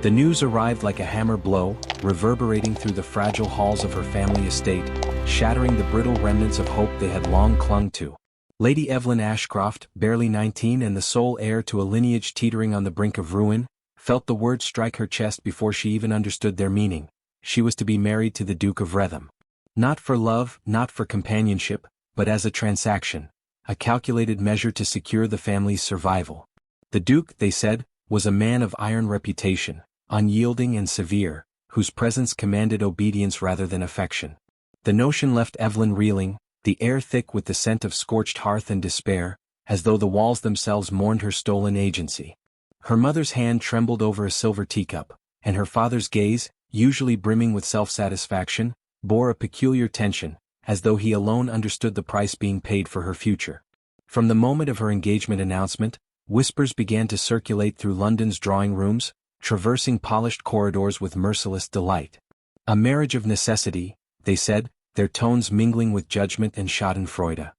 The news arrived like a hammer blow, reverberating through the fragile halls of her family estate, shattering the brittle remnants of hope they had long clung to. Lady Eveline Ashcroft, barely 19 and the sole heir to a lineage teetering on the brink of ruin, felt the words strike her chest before she even understood their meaning. She was to be married to the Duke of Wretham. Not for love, not for companionship, but as a transaction, a calculated measure to secure the family's survival. The Duke, they said, was a man of iron reputation, unyielding and severe, whose presence commanded obedience rather than affection. The notion left Eveline reeling, the air thick with the scent of scorched hearth and despair, as though the walls themselves mourned her stolen agency. Her mother's hand trembled over a silver teacup, and her father's gaze, usually brimming with self-satisfaction, bore a peculiar tension, as though he alone understood the price being paid for her future. From the moment of her engagement announcement, whispers began to circulate through London's drawing rooms, traversing polished corridors with merciless delight. A marriage of necessity, they said, their tones mingling with judgment and schadenfreude.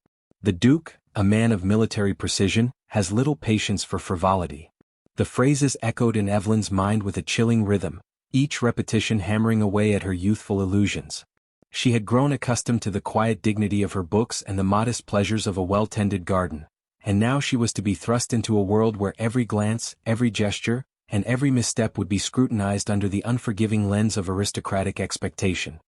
The Duke, a man of military precision, has little patience for frivolity. The phrases echoed in Eveline's mind with a chilling rhythm, each repetition hammering away at her youthful illusions. She had grown accustomed to the quiet dignity of her books and the modest pleasures of a well-tended garden, and now she was to be thrust into a world where every glance, every gesture, and every misstep would be scrutinized under the unforgiving lens of aristocratic expectation.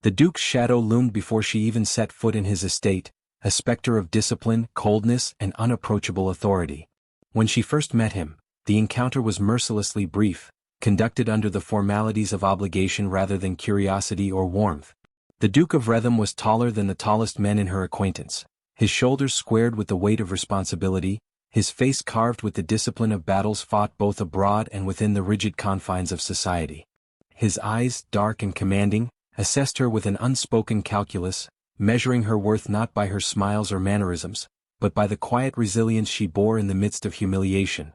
The Duke's shadow loomed before she even set foot in his estate, a specter of discipline, coldness, and unapproachable authority. When she first met him, the encounter was mercilessly brief, conducted under the formalities of obligation rather than curiosity or warmth. The Duke of Wretham was taller than the tallest men in her acquaintance, his shoulders squared with the weight of responsibility, his face carved with the discipline of battles fought both abroad and within the rigid confines of society. His eyes, dark and commanding, assessed her with an unspoken calculus, measuring her worth not by her smiles or mannerisms, but by the quiet resilience she bore in the midst of humiliation.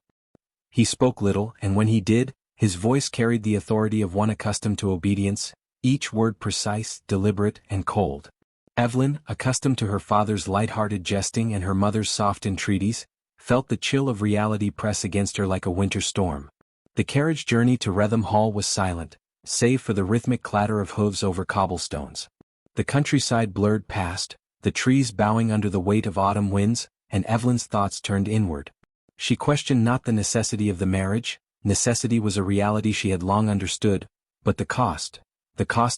He spoke little, and when he did, his voice carried the authority of one accustomed to obedience, each word precise, deliberate, and cold. Eveline, accustomed to her father's light-hearted jesting and her mother's soft entreaties, felt the chill of reality press against her like a winter storm. The carriage journey to Wretham Hall was silent, save for the rhythmic clatter of hooves over cobblestones. The countryside blurred past, the trees bowing under the weight of autumn winds, and Eveline's thoughts turned inward. She questioned not the necessity of the marriage. Necessity was a reality she had long understood, but the cost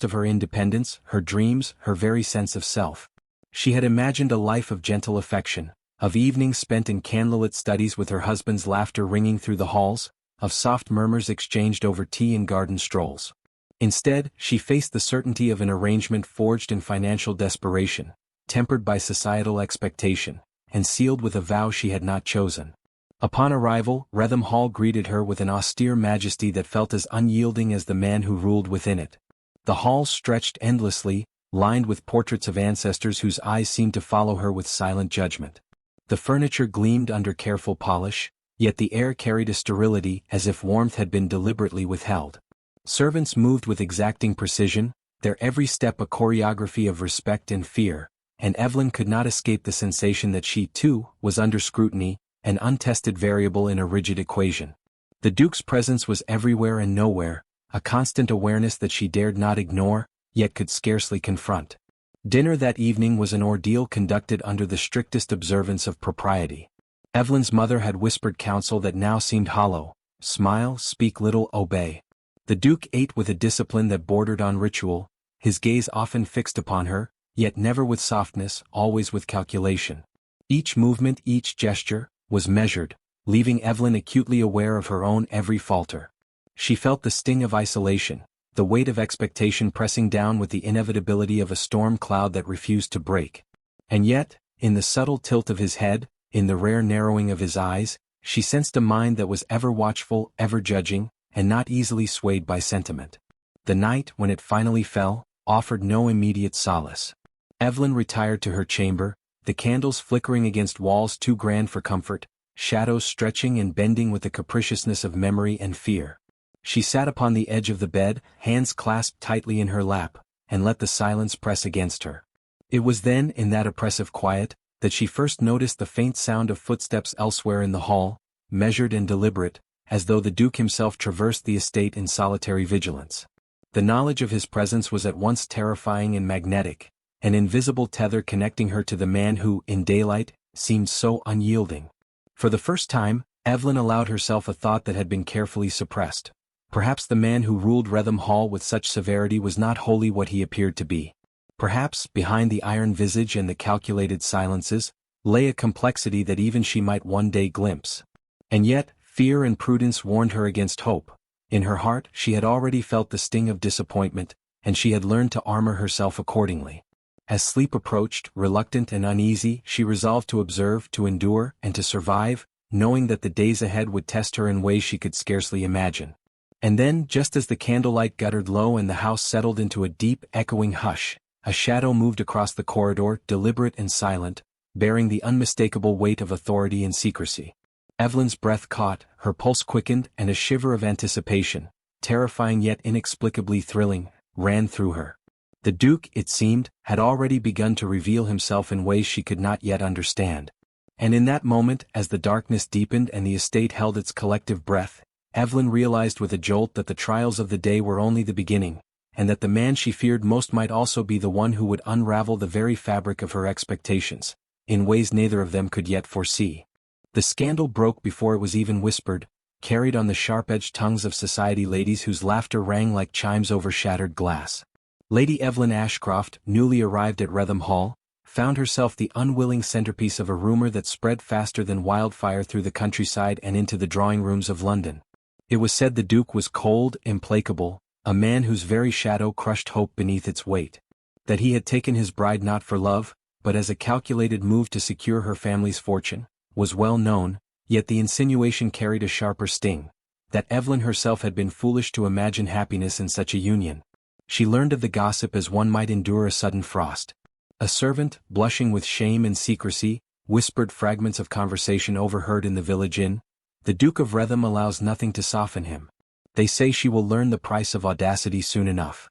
of her independence, her dreams, her very sense of self. She had imagined a life of gentle affection, of evenings spent in candlelit studies with her husband's laughter ringing through the halls, of soft murmurs exchanged over tea and garden strolls. Instead, she faced the certainty of an arrangement forged in financial desperation, tempered by societal expectation, and sealed with a vow she had not chosen. Upon arrival, Wretham Hall greeted her with an austere majesty that felt as unyielding as the man who ruled within it. The halls stretched endlessly, lined with portraits of ancestors whose eyes seemed to follow her with silent judgment. The furniture gleamed under careful polish, yet the air carried a sterility as if warmth had been deliberately withheld. Servants moved with exacting precision, their every step a choreography of respect and fear, and Eveline could not escape the sensation that she, too, was under scrutiny, an untested variable in a rigid equation. The Duke's presence was everywhere and nowhere, a constant awareness that she dared not ignore, yet could scarcely confront. Dinner that evening was an ordeal conducted under the strictest observance of propriety. Eveline's mother had whispered counsel that now seemed hollow: smile, speak little, obey. The Duke ate with a discipline that bordered on ritual, his gaze often fixed upon her, yet never with softness, always with calculation. Each movement, each gesture, was measured, leaving Eveline acutely aware of her own every falter. She felt the sting of isolation, the weight of expectation pressing down with the inevitability of a storm cloud that refused to break. And yet, in the subtle tilt of his head, in the rare narrowing of his eyes, she sensed a mind that was ever watchful, ever judging, and not easily swayed by sentiment. The night, when it finally fell, offered no immediate solace. Eveline retired to her chamber, the candles flickering against walls too grand for comfort, shadows stretching and bending with the capriciousness of memory and fear. She sat upon the edge of the bed, hands clasped tightly in her lap, and let the silence press against her. It was then, in that oppressive quiet, that she first noticed the faint sound of footsteps elsewhere in the hall, measured and deliberate, as though the Duke himself traversed the estate in solitary vigilance. The knowledge of his presence was at once terrifying and magnetic, an invisible tether connecting her to the man who, in daylight, seemed so unyielding. For the first time, Eveline allowed herself a thought that had been carefully suppressed. Perhaps the man who ruled Wretham Hall with such severity was not wholly what he appeared to be. Perhaps, behind the iron visage and the calculated silences, lay a complexity that even she might one day glimpse. And yet, fear and prudence warned her against hope. In her heart, she had already felt the sting of disappointment, and she had learned to armor herself accordingly. As sleep approached, reluctant and uneasy, she resolved to observe, to endure, and to survive, knowing that the days ahead would test her in ways she could scarcely imagine. And then, just as the candlelight guttered low and the house settled into a deep, echoing hush, a shadow moved across the corridor, deliberate and silent, bearing the unmistakable weight of authority and secrecy. Eveline's breath caught, her pulse quickened, and a shiver of anticipation, terrifying yet inexplicably thrilling, ran through her. The Duke, it seemed, had already begun to reveal himself in ways she could not yet understand. And in that moment, as the darkness deepened and the estate held its collective breath, Eveline realized with a jolt that the trials of the day were only the beginning, and that the man she feared most might also be the one who would unravel the very fabric of her expectations, in ways neither of them could yet foresee. The scandal broke before it was even whispered, carried on the sharp-edged tongues of society ladies whose laughter rang like chimes over shattered glass. Lady Eveline Ashcroft, newly arrived at Wretham Hall, found herself the unwilling centerpiece of a rumor that spread faster than wildfire through the countryside and into the drawing rooms of London. It was said the Duke was cold, implacable, a man whose very shadow crushed hope beneath its weight. That he had taken his bride not for love, but as a calculated move to secure her family's fortune, was well known, yet the insinuation carried a sharper sting. That Eveline herself had been foolish to imagine happiness in such a union. She learned of the gossip as one might endure a sudden frost. A servant, blushing with shame and secrecy, whispered fragments of conversation overheard in the village inn. The Duke of Wretham allows nothing to soften him. They say she will learn the price of audacity soon enough.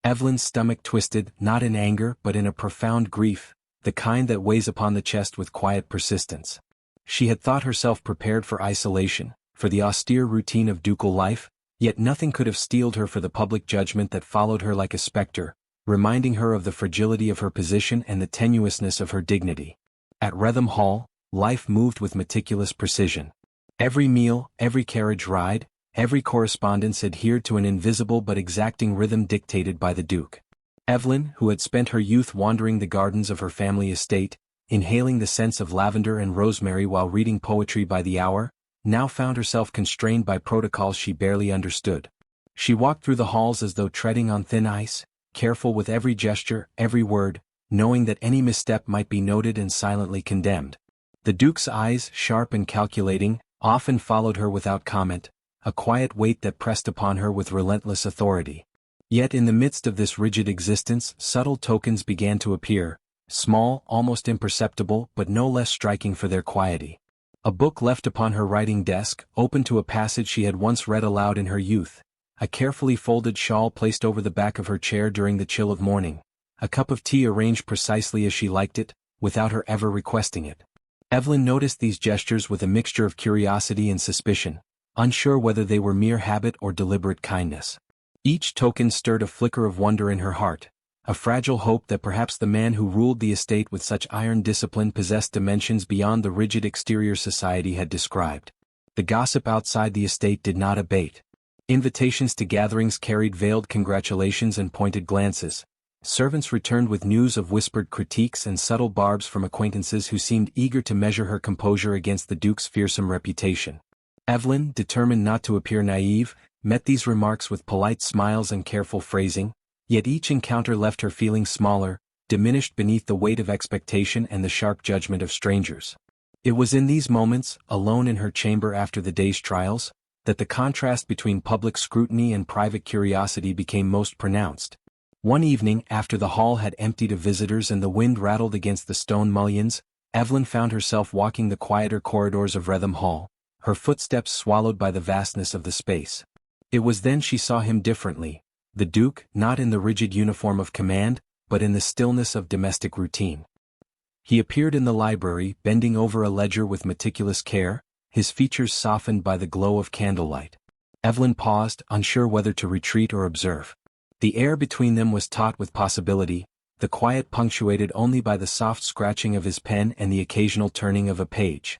Eveline's stomach twisted, not in anger but in a profound grief, the kind that weighs upon the chest with quiet persistence. She had thought herself prepared for isolation, for the austere routine of ducal life, yet nothing could have steeled her for the public judgment that followed her like a spectre, reminding her of the fragility of her position and the tenuousness of her dignity. At Wretham Hall, life moved with meticulous precision. Every meal, every carriage ride, every correspondence adhered to an invisible but exacting rhythm dictated by the Duke. Eveline, who had spent her youth wandering the gardens of her family estate, inhaling the scents of lavender and rosemary while reading poetry by the hour, now found herself constrained by protocols she barely understood. She walked through the halls as though treading on thin ice, careful with every gesture, every word, knowing that any misstep might be noted and silently condemned. The Duke's eyes, sharp and calculating, often followed her without comment, a quiet weight that pressed upon her with relentless authority. Yet in the midst of this rigid existence, subtle tokens began to appear, small, almost imperceptible, but no less striking for their quiety. A book left upon her writing desk, open to a passage she had once read aloud in her youth, a carefully folded shawl placed over the back of her chair during the chill of morning, a cup of tea arranged precisely as she liked it, without her ever requesting it. Eveline noticed these gestures with a mixture of curiosity and suspicion, unsure whether they were mere habit or deliberate kindness. Each token stirred a flicker of wonder in her heart, a fragile hope that perhaps the man who ruled the estate with such iron discipline possessed dimensions beyond the rigid exterior society had described. The gossip outside the estate did not abate. Invitations to gatherings carried veiled congratulations and pointed glances. Servants returned with news of whispered critiques and subtle barbs from acquaintances who seemed eager to measure her composure against the Duke's fearsome reputation. Eveline, determined not to appear naive, met these remarks with polite smiles and careful phrasing, yet each encounter left her feeling smaller, diminished beneath the weight of expectation and the sharp judgment of strangers. It was in these moments, alone in her chamber after the day's trials, that the contrast between public scrutiny and private curiosity became most pronounced. One evening, after the hall had emptied of visitors and the wind rattled against the stone mullions, Eveline found herself walking the quieter corridors of Wretham Hall, her footsteps swallowed by the vastness of the space. It was then she saw him differently, the Duke, not in the rigid uniform of command, but in the stillness of domestic routine. He appeared in the library, bending over a ledger with meticulous care, his features softened by the glow of candlelight. Eveline paused, unsure whether to retreat or observe. The air between them was taut with possibility, the quiet punctuated only by the soft scratching of his pen and the occasional turning of a page.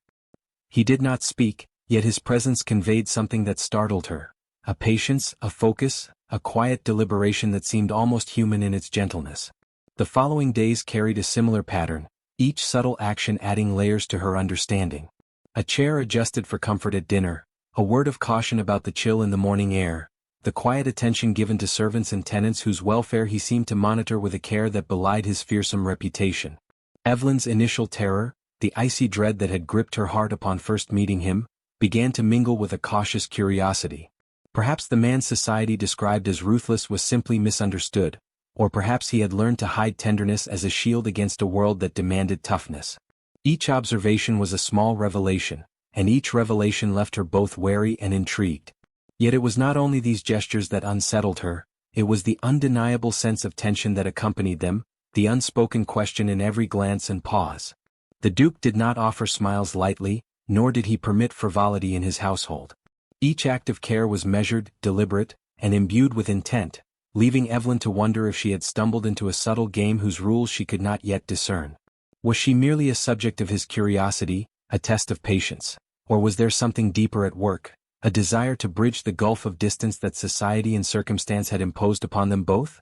He did not speak, yet his presence conveyed something that startled her. A patience, a focus, a quiet deliberation that seemed almost human in its gentleness. The following days carried a similar pattern, each subtle action adding layers to her understanding. A chair adjusted for comfort at dinner, a word of caution about the chill in the morning air, the quiet attention given to servants and tenants whose welfare he seemed to monitor with a care that belied his fearsome reputation. Eveline's initial terror, the icy dread that had gripped her heart upon first meeting him, began to mingle with a cautious curiosity. Perhaps the man society described as ruthless was simply misunderstood, or perhaps he had learned to hide tenderness as a shield against a world that demanded toughness. Each observation was a small revelation, and each revelation left her both wary and intrigued. Yet it was not only these gestures that unsettled her, it was the undeniable sense of tension that accompanied them, the unspoken question in every glance and pause. The Duke did not offer smiles lightly, nor did he permit frivolity in his household. Each act of care was measured, deliberate, and imbued with intent, leaving Eveline to wonder if she had stumbled into a subtle game whose rules she could not yet discern. Was she merely a subject of his curiosity, a test of patience, or was there something deeper at work, a desire to bridge the gulf of distance that society and circumstance had imposed upon them both?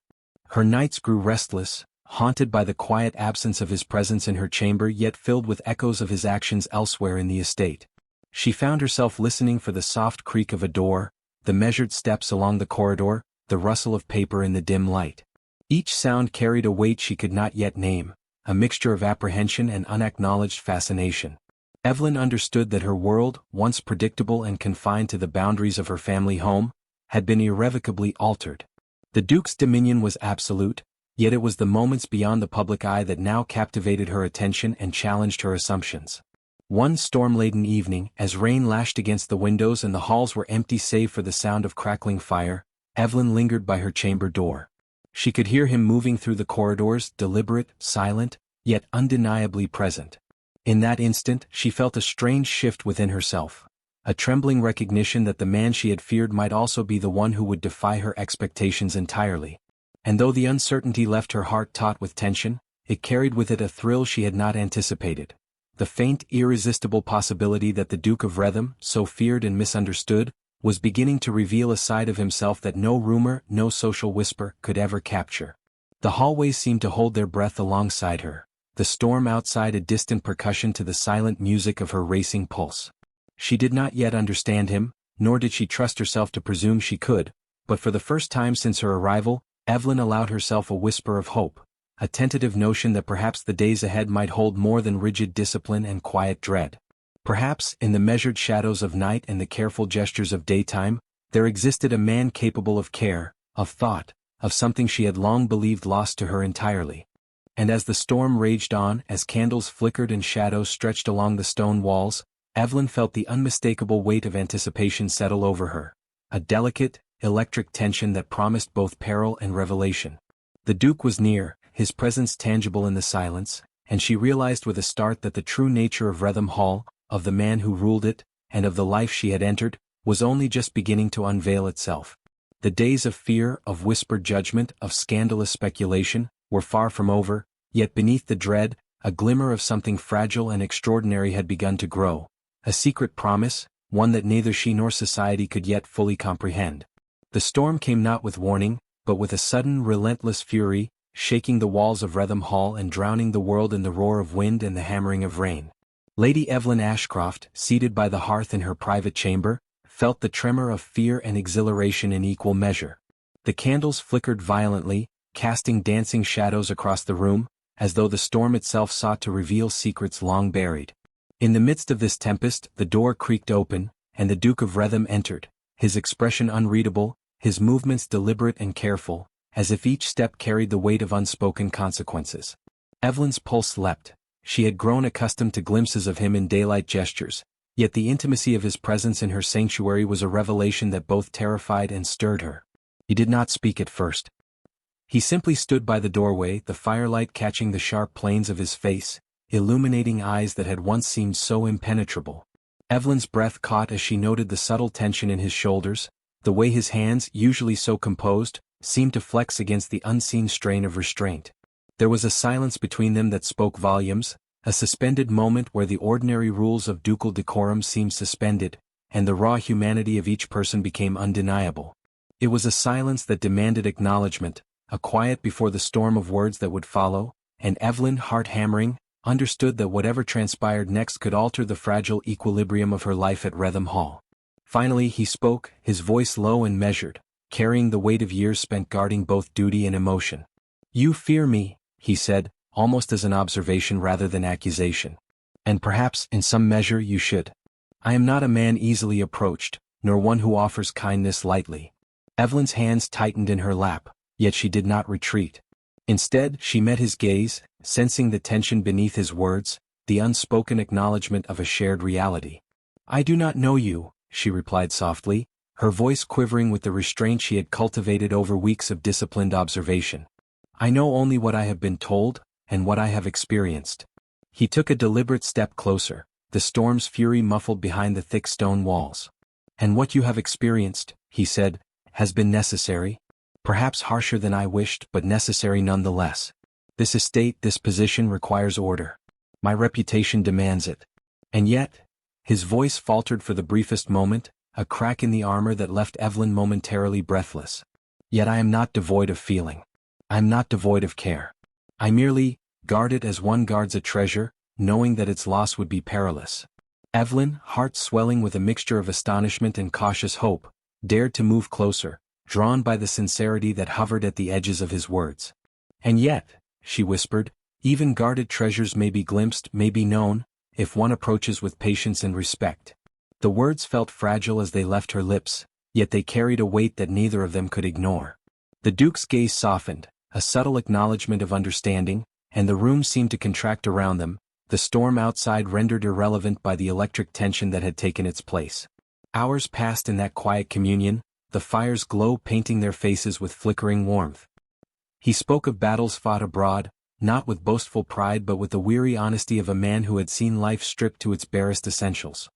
Her nights grew restless, haunted by the quiet absence of his presence in her chamber yet filled with echoes of his actions elsewhere in the estate. She found herself listening for the soft creak of a door, the measured steps along the corridor, the rustle of paper in the dim light. Each sound carried a weight she could not yet name, a mixture of apprehension and unacknowledged fascination. Eveline understood that her world, once predictable and confined to the boundaries of her family home, had been irrevocably altered. The Duke's dominion was absolute, yet it was the moments beyond the public eye that now captivated her attention and challenged her assumptions. One storm-laden evening, as rain lashed against the windows and the halls were empty save for the sound of crackling fire, Eveline lingered by her chamber door. She could hear him moving through the corridors, deliberate, silent, yet undeniably present. In that instant, she felt a strange shift within herself, a trembling recognition that the man she had feared might also be the one who would defy her expectations entirely. And though the uncertainty left her heart taut with tension, it carried with it a thrill she had not anticipated. The faint, irresistible possibility that the Duke of Wretham, so feared and misunderstood, was beginning to reveal a side of himself that no rumor, no social whisper, could ever capture. The hallways seemed to hold their breath alongside her, the storm outside a distant percussion to the silent music of her racing pulse. She did not yet understand him, nor did she trust herself to presume she could, but for the first time since her arrival, Eveline allowed herself a whisper of hope, a tentative notion that perhaps the days ahead might hold more than rigid discipline and quiet dread. Perhaps, in the measured shadows of night and the careful gestures of daytime, there existed a man capable of care, of thought, of something she had long believed lost to her entirely. And as the storm raged on, as candles flickered and shadows stretched along the stone walls, Eveline felt the unmistakable weight of anticipation settle over her, a delicate, electric tension that promised both peril and revelation. The Duke was near, his presence tangible in the silence, and she realized with a start that the true nature of Wretham Hall, of the man who ruled it, and of the life she had entered, was only just beginning to unveil itself. The days of fear, of whispered judgment, of scandalous speculation, were far from over, yet beneath the dread, a glimmer of something fragile and extraordinary had begun to grow, a secret promise, one that neither she nor society could yet fully comprehend. The storm came not with warning, but with a sudden, relentless fury, shaking the walls of Wretham Hall and drowning the world in the roar of wind and the hammering of rain. Lady Eveline Ashcroft, seated by the hearth in her private chamber, felt the tremor of fear and exhilaration in equal measure. The candles flickered violently, casting dancing shadows across the room, as though the storm itself sought to reveal secrets long buried. In the midst of this tempest, the door creaked open, and the Duke of Wretham entered, his expression unreadable, his movements deliberate and careful, as if each step carried the weight of unspoken consequences. Eveline's pulse leapt. She had grown accustomed to glimpses of him in daylight gestures, yet the intimacy of his presence in her sanctuary was a revelation that both terrified and stirred her. He did not speak at first. He simply stood by the doorway, the firelight catching the sharp planes of his face, illuminating eyes that had once seemed so impenetrable. Evelyn's breath caught as she noted the subtle tension in his shoulders, the way his hands, usually so composed, seemed to flex against the unseen strain of restraint. There was a silence between them that spoke volumes, a suspended moment where the ordinary rules of ducal decorum seemed suspended, and the raw humanity of each person became undeniable. It was a silence that demanded acknowledgement, a quiet before the storm of words that would follow, and Evelyn, heart hammering, understood that whatever transpired next could alter the fragile equilibrium of her life at Wretham Hall. Finally he spoke, his voice low and measured, carrying the weight of years spent guarding both duty and emotion. "You fear me," he said, almost as an observation rather than accusation. "And perhaps, in some measure, you should. I am not a man easily approached, nor one who offers kindness lightly." Evelyn's hands tightened in her lap, yet she did not retreat. Instead, she met his gaze, sensing the tension beneath his words, the unspoken acknowledgement of a shared reality. "I do not know you," she replied softly, her voice quivering with the restraint she had cultivated over weeks of disciplined observation. "I know only what I have been told, and what I have experienced." He took a deliberate step closer, the storm's fury muffled behind the thick stone walls. "And what you have experienced," he said, "has been necessary. Perhaps harsher than I wished, but necessary nonetheless. This estate, this position requires order. My reputation demands it. And yet," his voice faltered for the briefest moment, a crack in the armor that left Evelyn momentarily breathless. "Yet I am not devoid of feeling. I am not devoid of care. I merely guard it as one guards a treasure, knowing that its loss would be perilous." Evelyn, heart swelling with a mixture of astonishment and cautious hope, dared to move closer, drawn by the sincerity that hovered at the edges of his words. "And yet," she whispered, "even guarded treasures may be glimpsed, may be known, if one approaches with patience and respect." The words felt fragile as they left her lips, yet they carried a weight that neither of them could ignore. The Duke's gaze softened, a subtle acknowledgement of understanding, and the room seemed to contract around them, the storm outside rendered irrelevant by the electric tension that had taken its place. Hours passed in that quiet communion, the fire's glow painting their faces with flickering warmth. He spoke of battles fought abroad, not with boastful pride but with the weary honesty of a man who had seen life stripped to its barest essentials.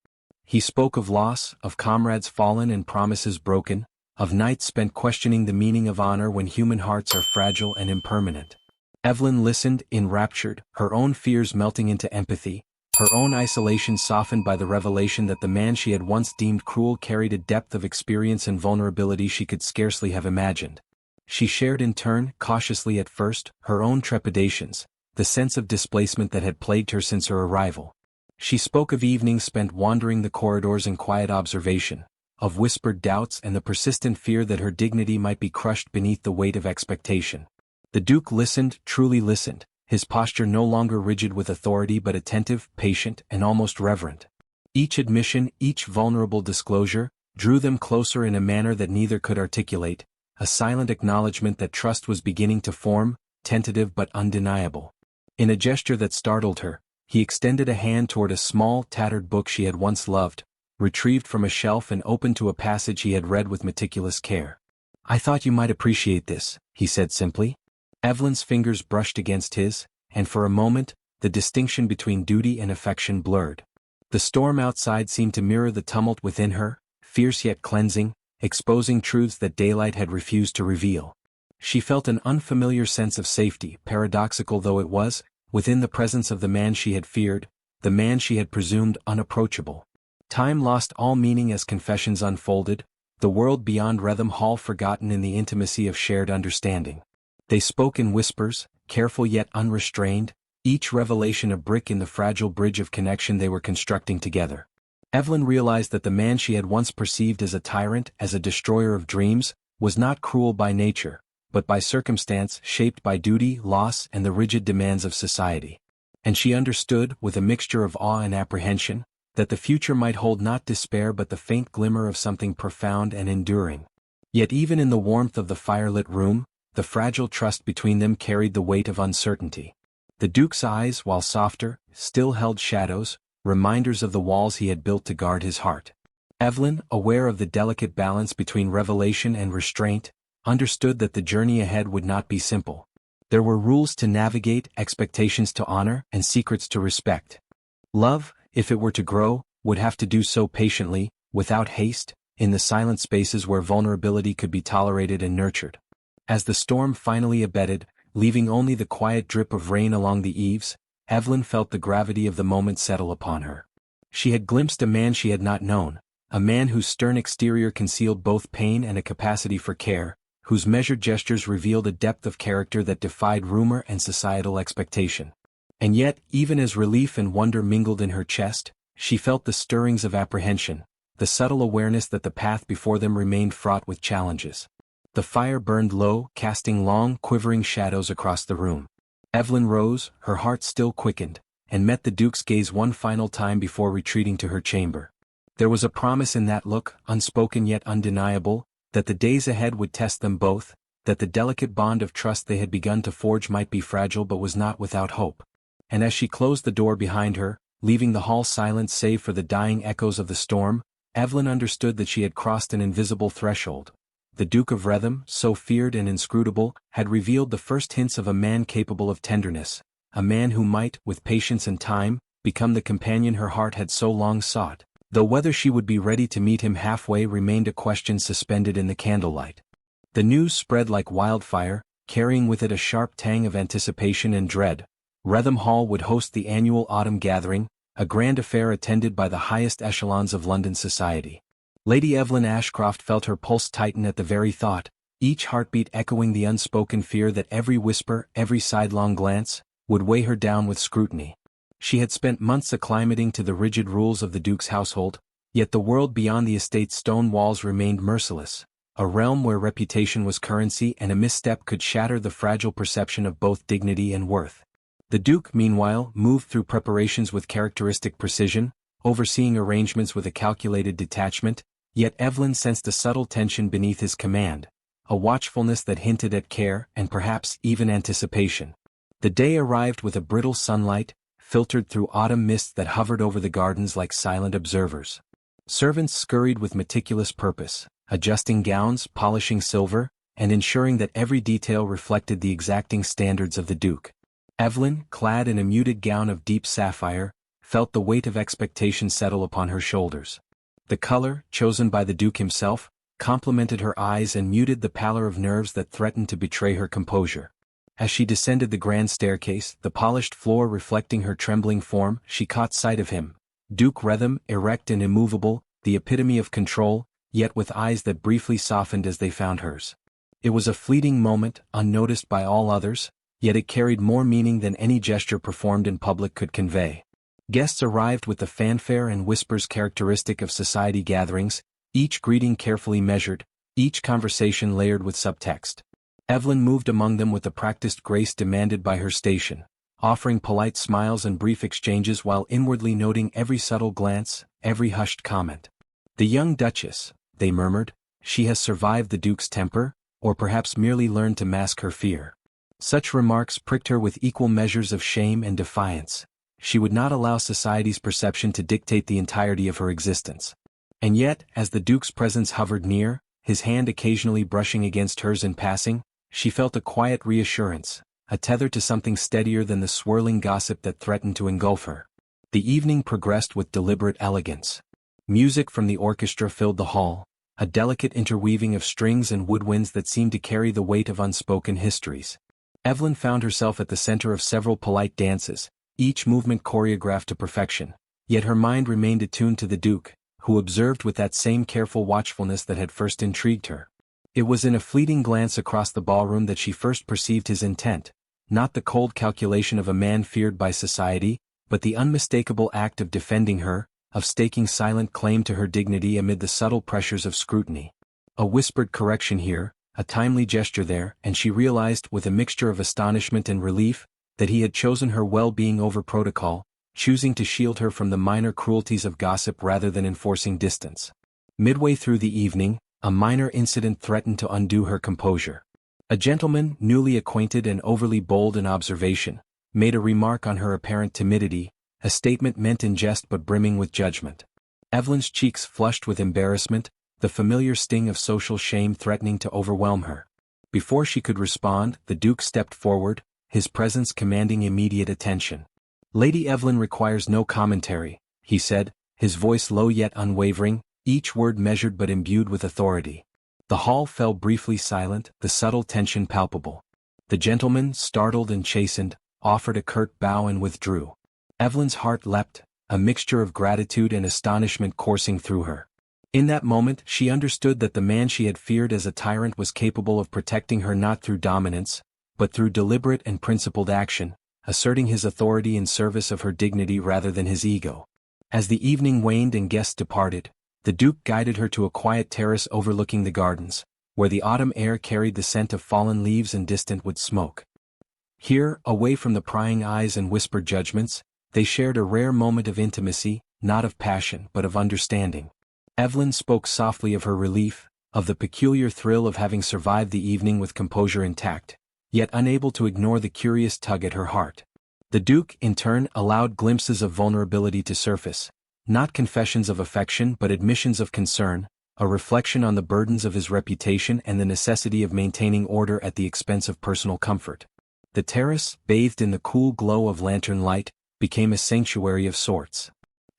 He spoke of loss, of comrades fallen and promises broken, of nights spent questioning the meaning of honor when human hearts are fragile and impermanent. Evelyn listened, enraptured, her own fears melting into empathy, her own isolation softened by the revelation that the man she had once deemed cruel carried a depth of experience and vulnerability she could scarcely have imagined. She shared in turn, cautiously at first, her own trepidations, the sense of displacement that had plagued her since her arrival. She spoke of evenings spent wandering the corridors in quiet observation, of whispered doubts and the persistent fear that her dignity might be crushed beneath the weight of expectation. The Duke listened, truly listened, his posture no longer rigid with authority but attentive, patient, and almost reverent. Each admission, each vulnerable disclosure, drew them closer in a manner that neither could articulate, a silent acknowledgement that trust was beginning to form, tentative but undeniable. In a gesture that startled her, he extended a hand toward a small, tattered book she had once loved, retrieved from a shelf and opened to a passage he had read with meticulous care. "I thought you might appreciate this," he said simply. Evelyn's fingers brushed against his, and for a moment, the distinction between duty and affection blurred. The storm outside seemed to mirror the tumult within her, fierce yet cleansing, exposing truths that daylight had refused to reveal. She felt an unfamiliar sense of safety, paradoxical though it was, within the presence of the man she had feared, the man she had presumed unapproachable. Time lost all meaning as confessions unfolded, the world beyond Wretham Hall forgotten in the intimacy of shared understanding. They spoke in whispers, careful yet unrestrained, each revelation a brick in the fragile bridge of connection they were constructing together. Evelyn realized that the man she had once perceived as a tyrant, as a destroyer of dreams, was not cruel by nature, but by circumstance, shaped by duty, loss, and the rigid demands of society. And she understood, with a mixture of awe and apprehension, that the future might hold not despair but the faint glimmer of something profound and enduring. Yet even in the warmth of the firelit room, the fragile trust between them carried the weight of uncertainty. The Duke's eyes, while softer, still held shadows, reminders of the walls he had built to guard his heart. Evelyn, aware of the delicate balance between revelation and restraint, understood that the journey ahead would not be simple. There were rules to navigate, expectations to honor, and secrets to respect. Love, if it were to grow, would have to do so patiently, without haste, in the silent spaces where vulnerability could be tolerated and nurtured. As the storm finally abated, leaving only the quiet drip of rain along the eaves, Eveline felt the gravity of the moment settle upon her. She had glimpsed a man she had not known, a man whose stern exterior concealed both pain and a capacity for care, whose measured gestures revealed a depth of character that defied rumor and societal expectation. And yet, even as relief and wonder mingled in her chest, she felt the stirrings of apprehension, the subtle awareness that the path before them remained fraught with challenges. The fire burned low, casting long, quivering shadows across the room. Eveline rose, her heart still quickened, and met the Duke's gaze one final time before retreating to her chamber. There was a promise in that look, unspoken yet undeniable, that the days ahead would test them both, that the delicate bond of trust they had begun to forge might be fragile but was not without hope. And as she closed the door behind her, leaving the hall silent save for the dying echoes of the storm, Eveline understood that she had crossed an invisible threshold. The Duke of Wretham, so feared and inscrutable, had revealed the first hints of a man capable of tenderness, a man who might, with patience and time, become the companion her heart had so long sought, though whether she would be ready to meet him halfway remained a question suspended in the candlelight. The news spread like wildfire, carrying with it a sharp tang of anticipation and dread. Wretham Hall would host the annual autumn gathering, a grand affair attended by the highest echelons of London society. Lady Eveline Ashcroft felt her pulse tighten at the very thought, each heartbeat echoing the unspoken fear that every whisper, every sidelong glance, would weigh her down with scrutiny. She had spent months acclimating to the rigid rules of the Duke's household, yet the world beyond the estate's stone walls remained merciless, a realm where reputation was currency and a misstep could shatter the fragile perception of both dignity and worth. The Duke, meanwhile, moved through preparations with characteristic precision, overseeing arrangements with a calculated detachment, yet Eveline sensed a subtle tension beneath his command, a watchfulness that hinted at care and perhaps even anticipation. The day arrived with a brittle sunlight, filtered through autumn mists that hovered over the gardens like silent observers. Servants scurried with meticulous purpose, adjusting gowns, polishing silver, and ensuring that every detail reflected the exacting standards of the Duke. Eveline, clad in a muted gown of deep sapphire, felt the weight of expectation settle upon her shoulders. The color, chosen by the Duke himself, complemented her eyes and muted the pallor of nerves that threatened to betray her composure. As she descended the grand staircase, the polished floor reflecting her trembling form, she caught sight of him, Duke Wretham, erect and immovable, the epitome of control, yet with eyes that briefly softened as they found hers. It was a fleeting moment, unnoticed by all others, yet it carried more meaning than any gesture performed in public could convey. Guests arrived with the fanfare and whispers characteristic of society gatherings, each greeting carefully measured, each conversation layered with subtext. Eveline moved among them with the practiced grace demanded by her station, offering polite smiles and brief exchanges while inwardly noting every subtle glance, every hushed comment. "The young Duchess," they murmured, "she has survived the Duke's temper, or perhaps merely learned to mask her fear." Such remarks pricked her with equal measures of shame and defiance. She would not allow society's perception to dictate the entirety of her existence. And yet, as the Duke's presence hovered near, his hand occasionally brushing against hers in passing, she felt a quiet reassurance, a tether to something steadier than the swirling gossip that threatened to engulf her. The evening progressed with deliberate elegance. Music from the orchestra filled the hall, a delicate interweaving of strings and woodwinds that seemed to carry the weight of unspoken histories. Eveline found herself at the center of several polite dances, each movement choreographed to perfection, yet her mind remained attuned to the Duke, who observed with that same careful watchfulness that had first intrigued her. It was in a fleeting glance across the ballroom that she first perceived his intent, not the cold calculation of a man feared by society, but the unmistakable act of defending her, of staking silent claim to her dignity amid the subtle pressures of scrutiny. A whispered correction here, a timely gesture there, and she realized with a mixture of astonishment and relief, that he had chosen her well-being over protocol, choosing to shield her from the minor cruelties of gossip rather than enforcing distance. Midway through the evening, a minor incident threatened to undo her composure. A gentleman, newly acquainted and overly bold in observation, made a remark on her apparent timidity, a statement meant in jest but brimming with judgment. Eveline's cheeks flushed with embarrassment, the familiar sting of social shame threatening to overwhelm her. Before she could respond, the Duke stepped forward, his presence commanding immediate attention. "Lady Eveline requires no commentary," he said, his voice low yet unwavering, each word measured but imbued with authority. The hall fell briefly silent, the subtle tension palpable. The gentleman, startled and chastened, offered a curt bow and withdrew. Eveline's heart leapt, a mixture of gratitude and astonishment coursing through her. In that moment she understood that the man she had feared as a tyrant was capable of protecting her not through dominance, but through deliberate and principled action, asserting his authority in service of her dignity rather than his ego. As the evening waned and guests departed, the Duke guided her to a quiet terrace overlooking the gardens, where the autumn air carried the scent of fallen leaves and distant wood smoke. Here, away from the prying eyes and whispered judgments, they shared a rare moment of intimacy, not of passion but of understanding. Eveline spoke softly of her relief, of the peculiar thrill of having survived the evening with composure intact, yet unable to ignore the curious tug at her heart. The Duke, in turn, allowed glimpses of vulnerability to surface, not confessions of affection but admissions of concern, a reflection on the burdens of his reputation and the necessity of maintaining order at the expense of personal comfort. The terrace, bathed in the cool glow of lantern light, became a sanctuary of sorts.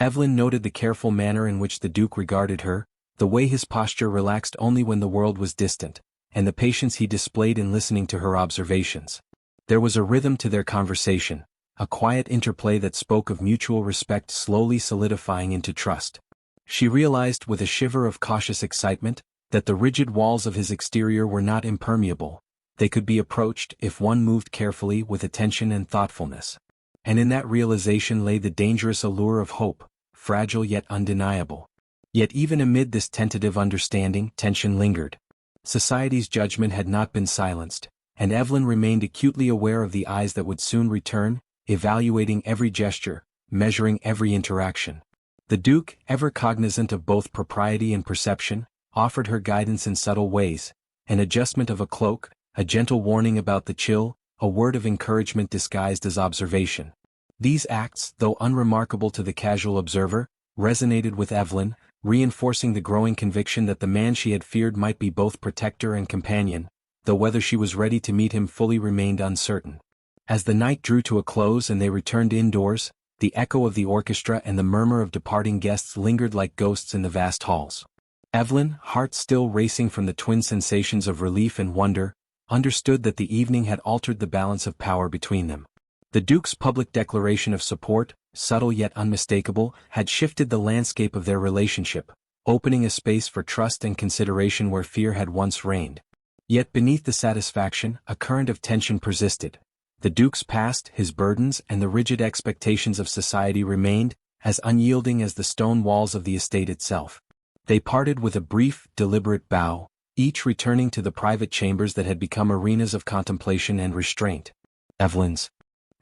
Eveline noted the careful manner in which the Duke regarded her, the way his posture relaxed only when the world was distant, and the patience he displayed in listening to her observations. There was a rhythm to their conversation, a quiet interplay that spoke of mutual respect slowly solidifying into trust. She realized with a shiver of cautious excitement that the rigid walls of his exterior were not impermeable. They could be approached if one moved carefully with attention and thoughtfulness. And in that realization lay the dangerous allure of hope, fragile yet undeniable. Yet even amid this tentative understanding, tension lingered. Society's judgment had not been silenced, and Eveline remained acutely aware of the eyes that would soon return, evaluating every gesture, measuring every interaction. The Duke, ever cognizant of both propriety and perception, offered her guidance in subtle ways, an adjustment of a cloak, a gentle warning about the chill, a word of encouragement disguised as observation. These acts, though unremarkable to the casual observer, resonated with Eveline, reinforcing the growing conviction that the man she had feared might be both protector and companion, though whether she was ready to meet him fully remained uncertain. As the night drew to a close and they returned indoors, the echo of the orchestra and the murmur of departing guests lingered like ghosts in the vast halls. Eveline, heart still racing from the twin sensations of relief and wonder, understood that the evening had altered the balance of power between them. The Duke's public declaration of support, subtle yet unmistakable, had shifted the landscape of their relationship, opening a space for trust and consideration where fear had once reigned. Yet beneath the satisfaction, a current of tension persisted. The Duke's past, his burdens, and the rigid expectations of society remained, as unyielding as the stone walls of the estate itself. They parted with a brief, deliberate bow, each returning to the private chambers that had become arenas of contemplation and restraint. Eveline's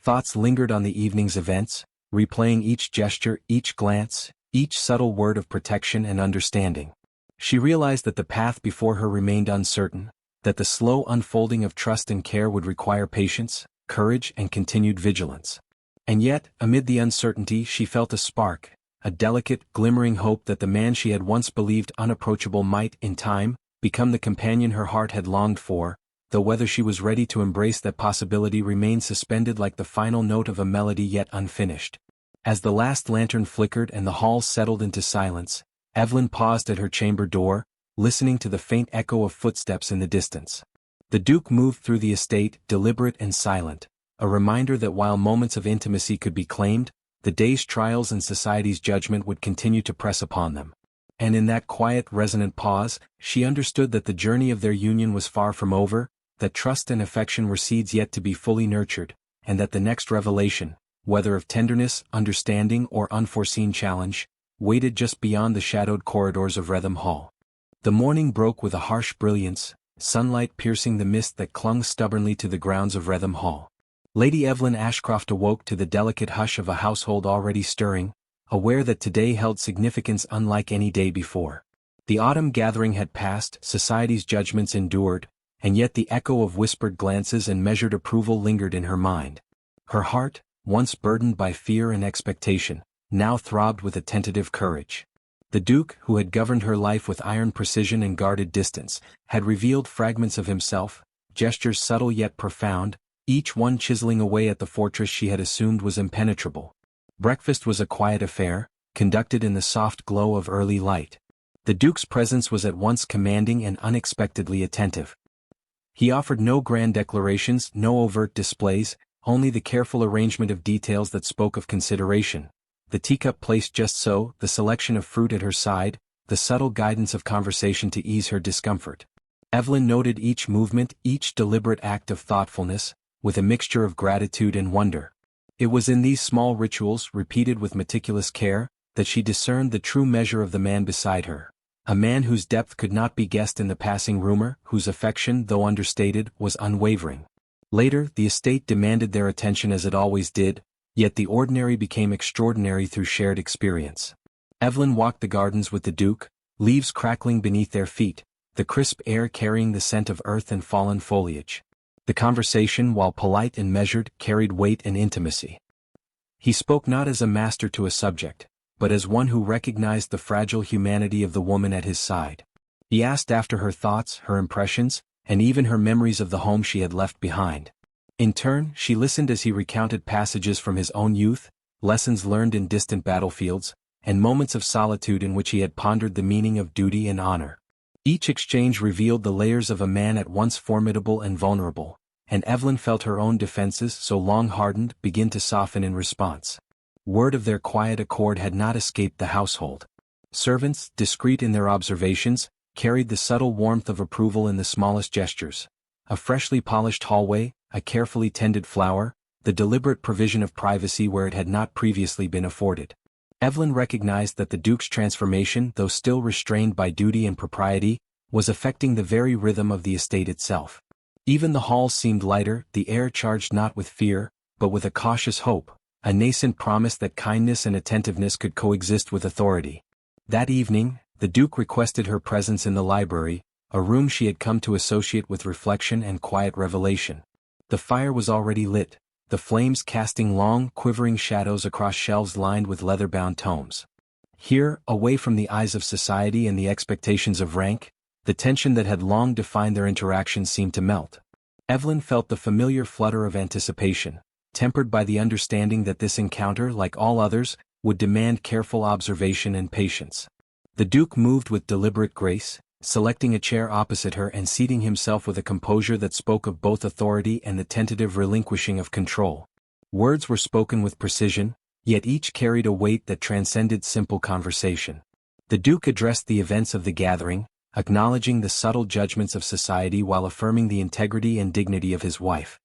thoughts lingered on the evening's events, replaying each gesture, each glance, each subtle word of protection and understanding. She realized that the path before her remained uncertain, that the slow unfolding of trust and care would require patience, courage, and continued vigilance. And yet, amid the uncertainty she felt a spark, a delicate, glimmering hope that the man she had once believed unapproachable might, in time, become the companion her heart had longed for, though whether she was ready to embrace that possibility remained suspended like the final note of a melody yet unfinished. As the last lantern flickered and the hall settled into silence, Eveline paused at her chamber door, listening to the faint echo of footsteps in the distance. The Duke moved through the estate, deliberate and silent, a reminder that while moments of intimacy could be claimed, the day's trials and society's judgment would continue to press upon them. And in that quiet, resonant pause, she understood that the journey of their union was far from over, that trust and affection were seeds yet to be fully nurtured, and that the next revelation, whether of tenderness, understanding, or unforeseen challenge, waited just beyond the shadowed corridors of Wretham Hall. The morning broke with a harsh brilliance, sunlight piercing the mist that clung stubbornly to the grounds of Wretham Hall. Lady Eveline Ashcroft awoke to the delicate hush of a household already stirring, aware that today held significance unlike any day before. The autumn gathering had passed, society's judgments endured, and yet the echo of whispered glances and measured approval lingered in her mind. Her heart, once burdened by fear and expectation, now throbbed with a tentative courage. The Duke, who had governed her life with iron precision and guarded distance, had revealed fragments of himself, gestures subtle yet profound, each one chiseling away at the fortress she had assumed was impenetrable. Breakfast was a quiet affair, conducted in the soft glow of early light. The Duke's presence was at once commanding and unexpectedly attentive. He offered no grand declarations, no overt displays, only the careful arrangement of details that spoke of consideration. The teacup placed just so, the selection of fruit at her side, the subtle guidance of conversation to ease her discomfort. Eveline noted each movement, each deliberate act of thoughtfulness, with a mixture of gratitude and wonder. It was in these small rituals, repeated with meticulous care, that she discerned the true measure of the man beside her. A man whose depth could not be guessed in the passing rumor, whose affection, though understated, was unwavering. Later, the estate demanded their attention as it always did, yet the ordinary became extraordinary through shared experience. Eveline walked the gardens with the Duke, leaves crackling beneath their feet, the crisp air carrying the scent of earth and fallen foliage. The conversation, while polite and measured, carried weight and intimacy. He spoke not as a master to a subject, but as one who recognized the fragile humanity of the woman at his side. He asked after her thoughts, her impressions, and even her memories of the home she had left behind. In turn, she listened as he recounted passages from his own youth, lessons learned in distant battlefields, and moments of solitude in which he had pondered the meaning of duty and honor. Each exchange revealed the layers of a man at once formidable and vulnerable, and Eveline felt her own defenses, so long hardened, begin to soften in response. Word of their quiet accord had not escaped the household. Servants, discreet in their observations, carried the subtle warmth of approval in the smallest gestures. A freshly polished hallway, a carefully tended flower, the deliberate provision of privacy where it had not previously been afforded. Eveline recognized that the Duke's transformation, though still restrained by duty and propriety, was affecting the very rhythm of the estate itself. Even the halls seemed lighter, the air charged not with fear, but with a cautious hope, a nascent promise that kindness and attentiveness could coexist with authority. That evening, the Duke requested her presence in the library, a room she had come to associate with reflection and quiet revelation. The fire was already lit, the flames casting long, quivering shadows across shelves lined with leather-bound tomes. Here, away from the eyes of society and the expectations of rank, the tension that had long defined their interactions seemed to melt. Eveline felt the familiar flutter of anticipation, tempered by the understanding that this encounter, like all others, would demand careful observation and patience. The Duke moved with deliberate grace, selecting a chair opposite her and seating himself with a composure that spoke of both authority and the tentative relinquishing of control. Words were spoken with precision, yet each carried a weight that transcended simple conversation. The Duke addressed the events of the gathering, acknowledging the subtle judgments of society while affirming the integrity and dignity of his wife.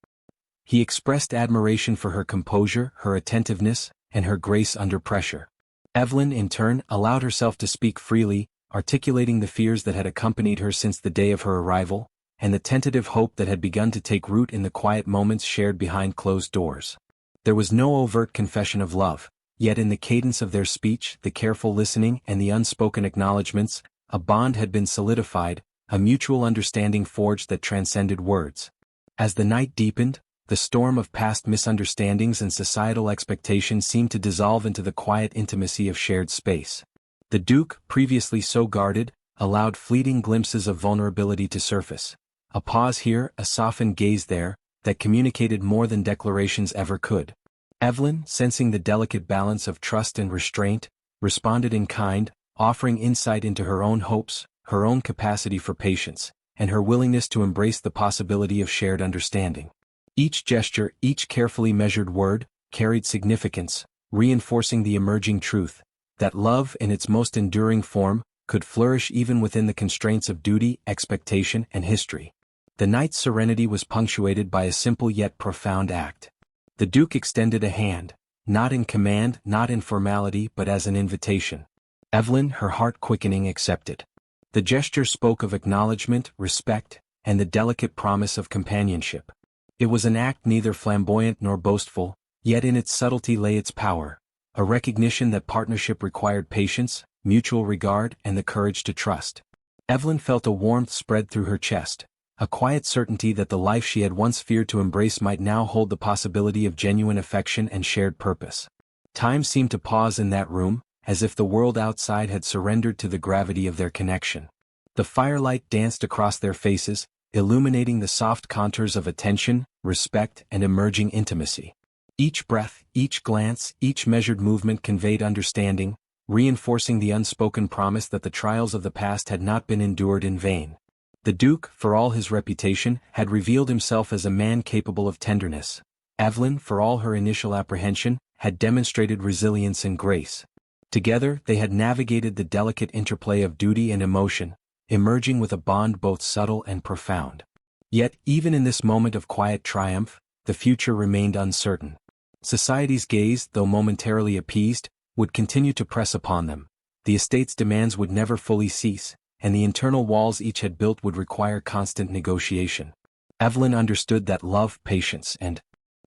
He expressed admiration for her composure, her attentiveness, and her grace under pressure. Eveline, in turn, allowed herself to speak freely, articulating the fears that had accompanied her since the day of her arrival, and the tentative hope that had begun to take root in the quiet moments shared behind closed doors. There was no overt confession of love, yet in the cadence of their speech, the careful listening, and the unspoken acknowledgments, a bond had been solidified, a mutual understanding forged that transcended words. As the night deepened, the storm of past misunderstandings and societal expectations seemed to dissolve into the quiet intimacy of shared space. The Duke, previously so guarded, allowed fleeting glimpses of vulnerability to surface. A pause here, a softened gaze there, that communicated more than declarations ever could. Eveline, sensing the delicate balance of trust and restraint, responded in kind, offering insight into her own hopes, her own capacity for patience, and her willingness to embrace the possibility of shared understanding. Each gesture, each carefully measured word, carried significance, reinforcing the emerging truth that love, in its most enduring form, could flourish even within the constraints of duty, expectation, and history. The night's serenity was punctuated by a simple yet profound act. The Duke extended a hand, not in command, not in formality, but as an invitation. Eveline, her heart quickening, accepted. The gesture spoke of acknowledgement, respect, and the delicate promise of companionship. It was an act neither flamboyant nor boastful, yet in its subtlety lay its power, a recognition that partnership required patience, mutual regard, and the courage to trust. Eveline felt a warmth spread through her chest, a quiet certainty that the life she had once feared to embrace might now hold the possibility of genuine affection and shared purpose. Time seemed to pause in that room, as if the world outside had surrendered to the gravity of their connection. The firelight danced across their faces, illuminating the soft contours of attention, respect, and emerging intimacy. Each breath, each glance, each measured movement conveyed understanding, reinforcing the unspoken promise that the trials of the past had not been endured in vain. The Duke, for all his reputation, had revealed himself as a man capable of tenderness. Eveline, for all her initial apprehension, had demonstrated resilience and grace. Together, they had navigated the delicate interplay of duty and emotion, emerging with a bond both subtle and profound. Yet, even in this moment of quiet triumph, the future remained uncertain. Society's gaze, though momentarily appeased, would continue to press upon them. The estate's demands would never fully cease, and the internal walls each had built would require constant negotiation. Eveline understood that love, patience, and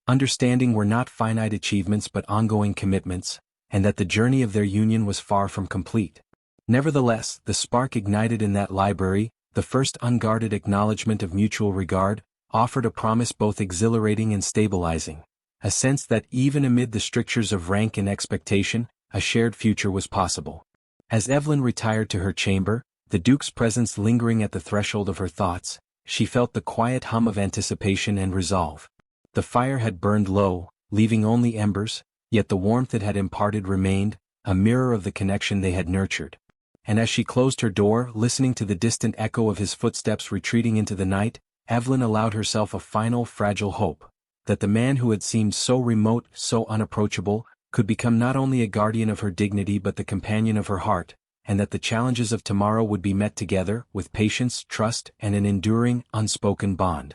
understanding were not finite achievements but ongoing commitments, and that the journey of their union was far from complete. Nevertheless, the spark ignited in that library, the first unguarded acknowledgement of mutual regard, offered a promise both exhilarating and stabilizing, a sense that even amid the strictures of rank and expectation, a shared future was possible. As Eveline retired to her chamber, the Duke's presence lingering at the threshold of her thoughts, she felt the quiet hum of anticipation and resolve. The fire had burned low, leaving only embers, yet the warmth it had imparted remained, a mirror of the connection they had nurtured. And as she closed her door, listening to the distant echo of his footsteps retreating into the night, Eveline allowed herself a final fragile hope, that the man who had seemed so remote, so unapproachable, could become not only a guardian of her dignity but the companion of her heart, and that the challenges of tomorrow would be met together, with patience, trust, and an enduring, unspoken bond.